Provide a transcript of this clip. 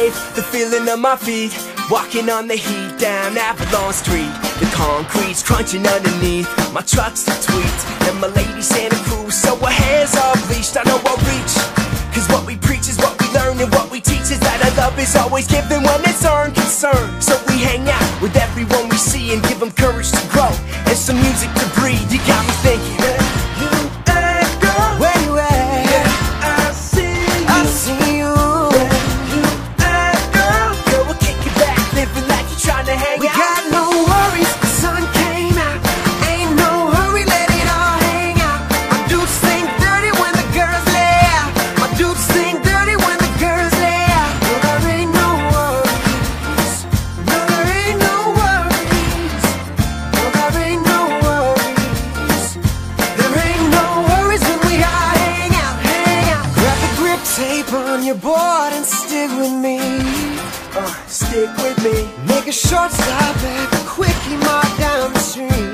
safe, the feeling of my feet, walking on the heat down Avalon Street. The concrete's crunching underneath my truck's a tweet, and my lady Santa Cruz, so her hair's all bleached. I know I'll reach, cause what we preach is what we learn, and what we teach is that our love is always given when it's earned concern. So we hang out with everyone we see and give them courage to grow and some music to breathe. You got me thinking, you and girl, where you at? Yeah, I see you. You and girl, we'll kick it back, living like you're trying to hang out. We got no worries, the sun came out. Ain't no hurry, let it all hang out. My dudes sing dirty when the girls lay out. My dudes sing dirty when the girls lay out. No, there ain't no worries. No, there ain't no worries. No, there ain't no worries. There ain't no worries when we all hang out, hang out. Grab the grip tape on your board and stick with me. Stick with me. Make a short stop at the quickie mart down the street.